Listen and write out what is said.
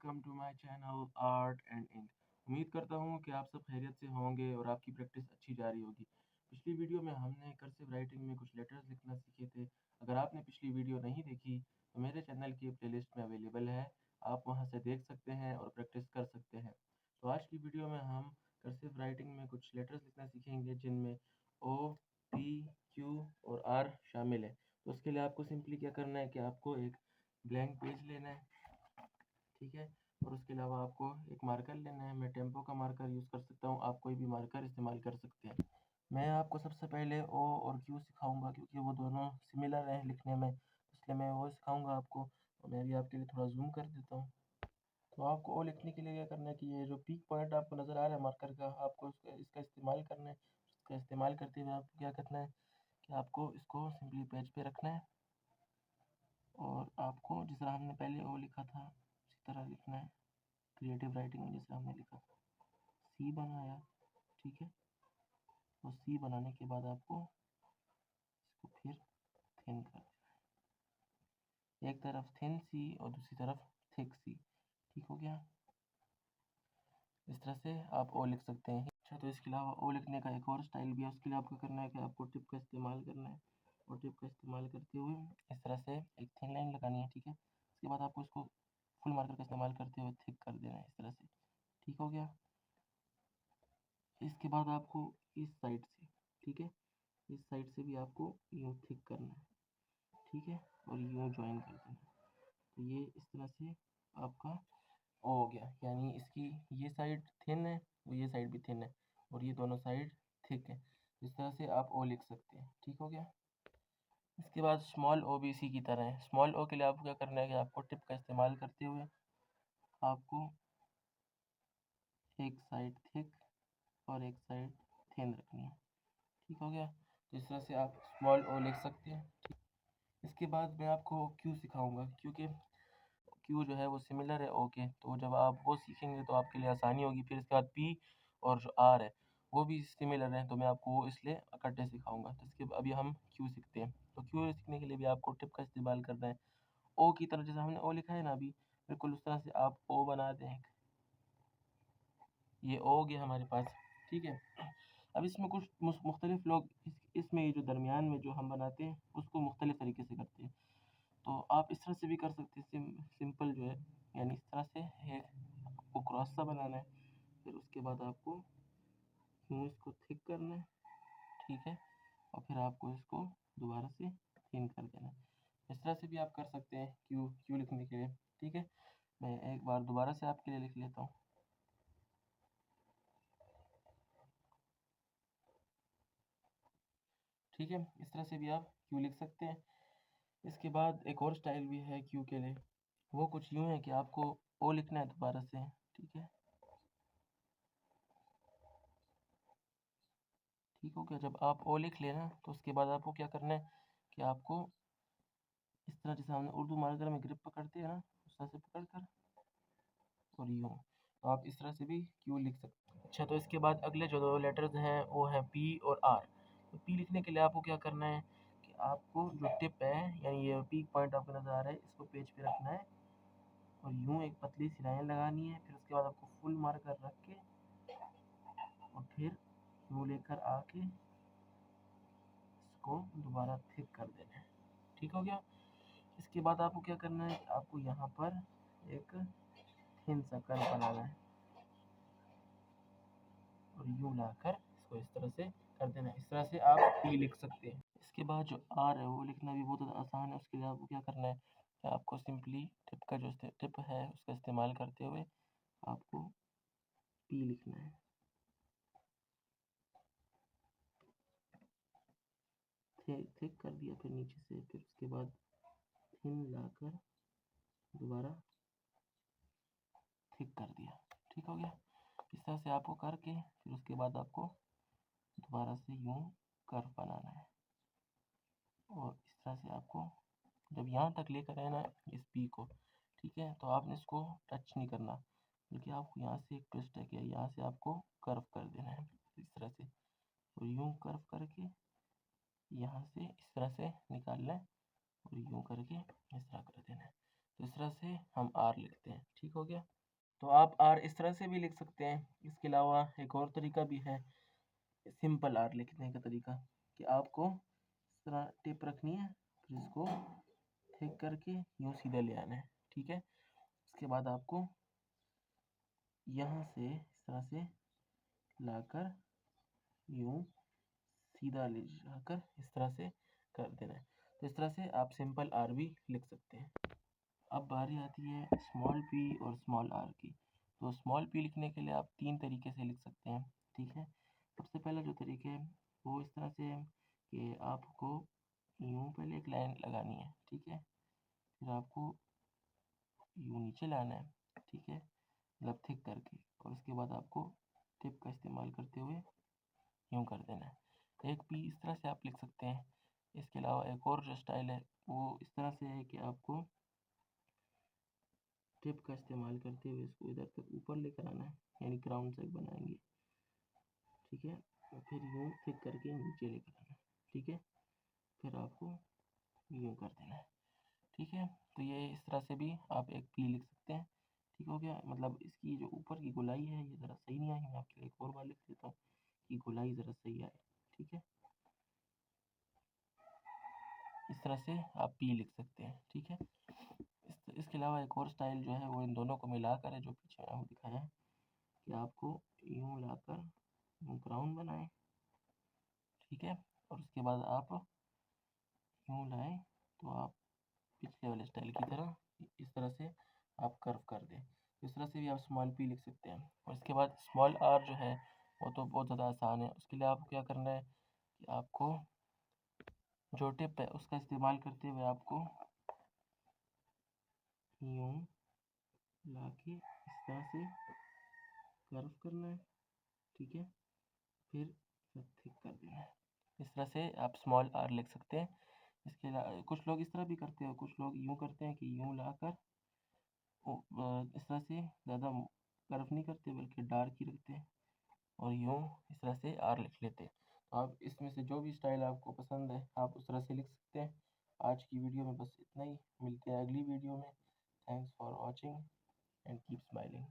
Welcome to my channel art and ink. उम्मीद करता हूँ कि आप सब खैरियत से होंगे और आपकी प्रैक्टिस अच्छी जारी होगी। पिछली वीडियो में हमने कर्सिव राइटिंग में कुछ लेटर्स लिखना सीखे थे। अगर आपने पिछली वीडियो नहीं देखी तो मेरे चैनल की प्लेलिस्ट में अवेलेबल है, आप वहां से देख सकते हैं और प्रैक्टिस कर सकते हैं। तो आज की वीडियो में हम कर्सिव राइटिंग में कुछ लेटर्स लिखना सीखेंगे जिनमें ओ, पी, क्यू और आर शामिल है। तो उसके लिए आपको सिंपली क्या करना है कि आपको एक ब्लैंक पेज लेना है, ठीक है। और उसके अलावा आपको एक मार्कर लेना है। मैं टेम्पो का मार्कर यूज़ कर सकता हूँ, आप कोई भी मार्कर इस्तेमाल कर सकते हैं। मैं आपको सबसे पहले ओ और क्यू सिखाऊंगा क्योंकि वो दोनों सिमिलर हैं लिखने में, इसलिए मैं वो सिखाऊंगा आपको। और मैं भी आपके लिए थोड़ा जूम कर देता हूँ। तो आपको ओ लिखने के लिए क्या करना है कि ये जो पीक पॉइंट आपको नज़र आ रहा है मार्कर का, आपको इसका इस्तेमाल करना है। इसका इस्तेमाल करते हुए आपको क्या करना है कि आपको इसको सिंपली पेज पे रखना है और आपको जिस तरह हमने पहले ओ लिखा था उसी तरह लिखना है। क्रिएटिव राइटिंग में जैसे हमने लिखा था, सी बनाया, ठीक है। और सी बनाने के बाद आपको इसको फिर थिन कर देना है। एक तरफ थिन सी और दूसरी तरफ थिक सी, ठीक हो गया। इस तरह से आप ओ लिख सकते हैं। अच्छा, तो इसके अलावा ओ लिखने का एक और स्टाइल भी है। उसके लिए आपको करना है कि आपको टिप का इस्तेमाल करना है और टिप का इस्तेमाल करते हुए इस तरह से एक थिन लाइन लगानी है, ठीक है। उसके बाद आपको इसको फुल मार्कर का इस्तेमाल करते हुए थिक कर देना है इस तरह से, ठीक हो गया। इसके बाद आपको इस साइड से, ठीक है, इस साइड से भी आपको यूँ थिक करना है, ठीक है, और यूँ ज्वाइन कर देना है। तो ये इस तरह से आपका ओ हो गया, यानी इसकी ये साइड थिन है और ये साइड भी थिन है और ये दोनों साइड थिक है। इस तरह से आप ओ लिख सकते हैं, ठीक हो गया। इसके बाद स्मॉल ओ भी इसी की तरह है। स्मॉल ओ के लिए आपको क्या करना है कि आपको टिप का इस्तेमाल करते हुए आपको एक साइड थिक और एक साइड थिन रखनी है, ठीक हो गया। तो इस तरह से आप स्मॉल ओ लिख सकते हैं, ठीक। इसके बाद मैं आपको क्यू सिखाऊंगा क्योंकि क्यू जो है वो सिमिलर है ओ के, तो जब आप वो सीखेंगे तो आपके लिए आसानी होगी। फिर इसके बाद पी और जो आर है वो भी सिमिलर है, तो मैं आपको वो इसलिए इकट्ठे सिखाऊंगा। तो इसके अभी हम क्यू सीखते हैं। तो क्यू सीखने के लिए भी आपको टिप का इस्तेमाल करना है। ओ की तरह जैसे हमने ओ लिखा है ना अभी, बिल्कुल उस तरह से आप ओ बना दें। ये ओ हो गया हमारे पास, ठीक है। अब इसमें कुछ मुख्तलिफ लोग इसमें ये जो दरमियान में जो हम बनाते हैं उसको मुख्तलिफ तरीके से करते हैं। तो आप इस तरह से भी कर सकते हैं, सिंपल जो है, यानी इस तरह से है, आपको क्रॉस सा बनाना है। फिर उसके बाद आपको यूँ इसको थिक करना है, ठीक है, और फिर आपको इसको दोबारा से थिन कर देना है। इस तरह से भी आप कर सकते हैं क्यू क्यू लिखने के लिए, ठीक है। मैं एक बार दोबारा से आपके लिए लिख लेता हूँ, ठीक है। इस तरह से भी आप क्यू लिख सकते हैं। इसके बाद एक और स्टाइल भी है क्यू के लिए, वो कुछ यूँ है कि आपको ओ लिखना है दोबारा से, ठीक है, ठीक हो गया। जब आप ओ लिख लेना तो उसके बाद आपको क्या करना है कि आपको इस तरह जैसे हमने उर्दू मार्कर में ग्रिप पकड़ते हैं ना, उस तरह से पकड़ कर और यूँ, तो आप इस तरह से भी क्यू लिख सकते हैं। अच्छा, तो इसके बाद अगले जो दो लेटर्स हैं वो हैं पी और आर। तो पी लिखने के लिए आपको क्या करना है कि आपको जो टिप है, यानी ये पीक पॉइंट आपको नज़र आ रहा है, इसको पेज पे रखना है और यूँ एक पतली सी लाइन लगानी है। फिर उसके बाद आपको फुल मार्कर रख के और फिर यूँ लेकर आके इसको दोबारा थिक कर देना है, ठीक हो गया। इसके बाद आपको क्या करना है, आपको यहाँ पर एक थिन सा कर्व बनाना है और यूँ लाकर इसको इस तरह से कर देना है। इस तरह से आप पी लिख सकते हैं। इसके बाद जो आर है वो लिखना भी बहुत आसान है। उसके लिए आपको क्या करना है कि आपको सिंपली टिप का जो टिप है उसका इस्तेमाल करते हुए आपको पी लिखना है, थिक कर दिया, फिर नीचे से, फिर उसके बाद थिन लाकर दोबारा थिक कर दिया, ठीक हो गया। इस तरह से आपको करके फिर उसके बाद आपको दोबारा से यूँ कर्व बनाना है और इस तरह से आपको जब यहाँ तक लेकर आए ना इस पी को, ठीक है, तो आपने इसको टच नहीं करना, बल्कि आपको यहाँ से एक ट्विस्ट है कि यहाँ से आपको कर्व कर देना है इस तरह से, और यूँ कर्व करके यहाँ से इस तरह से निकालना है और यूँ करके इस तरह कर देना है। तो इस तरह से हम आर लिखते हैं, ठीक हो गया। तो आप आर इस तरह से भी लिख सकते हैं। इसके अलावा एक और तरीका भी है सिंपल आर लिखने का तरीका, कि आपको इस तरह टिप रखनी है, फिर इसको थिक करके यूँ सीधा ले आना है, ठीक है। उसके बाद आपको यहाँ से इस तरह से लाकर यूँ सीधा ले जाकर इस तरह से कर देना है। तो इस तरह से आप सिंपल आर भी लिख सकते हैं। अब बारी आती है स्मॉल पी और स्मॉल आर की। तो स्मॉल पी लिखने के लिए आप 3 तरीके से लिख सकते हैं, ठीक है। सबसे पहला जो तरीका है वो इस तरह से है कि आपको यूँ पहले एक लाइन लगानी है, ठीक है। फिर आपको यूँ नीचे लाना है, ठीक है, मतलब थिक करके, और उसके बाद आपको टिप का इस्तेमाल करते हुए यूँ कर देना है। तो एक पी इस तरह से आप लिख सकते हैं। इसके अलावा एक और जो स्टाइल है वो इस तरह से है कि आपको टिप का इस्तेमाल करते हुए इसको इधर तक ऊपर लेकर आना है, यानी क्राउन शेप बनाएंगे, ठीक है। और फिर यूँ थिक करके नीचे लेकर आना है, ठीक है। फिर आपको यूँ कर देना है, ठीक है। तो ये इस तरह से भी आप एक पी लिख सकते हैं, ठीक हो गया। मतलब इसकी जो ऊपर की गोलाई है ये ज़रा सही नहीं आई, मैं आपके लिए एक और बार लिख देता हूँ कि गोलाई ज़रा सही आए, ठीक है। इस तरह से आप पी लिख सकते हैं, ठीक है। इसके अलावा एक और स्टाइल जो है वो इन दोनों को मिलाकर है, जो पीछे मैंने दिखाया है, कि आपको यूँ लाकर यूँ क्राउन बनाएं, ठीक है। और उसके बाद आप यूँ लाएं तो आप पिछले वाले स्टाइल की तरह इस तरह से आप कर्व कर दें। इस तरह से भी आप स्मॉल पी लिख सकते हैं। और इसके बाद स्मॉल आर जो है वो तो बहुत ज़्यादा आसान है। उसके लिए आपको क्या करना है कि आपको जो टिप है उसका इस्तेमाल करते हुए आपको यूँ लाके इस तरह से कर्व करना है, ठीक है। फिर थिक कर देना है। इस तरह से आप स्मॉल आर लिख सकते हैं। इसके अलावा कुछ लोग इस तरह भी करते हैं, कुछ लोग यूँ करते हैं कि यूँ लाकर इस तरह से ज़्यादा कर्व नहीं करते बल्कि डार्क ही रखते हैं, और यूँ इस तरह से आर लिख लेते हैं। तो आप इसमें से जो भी स्टाइल आपको पसंद है आप उस तरह से लिख सकते हैं। आज की वीडियो में बस इतना ही, मिलते हैं अगली वीडियो में। Thanks for watching and keep smiling.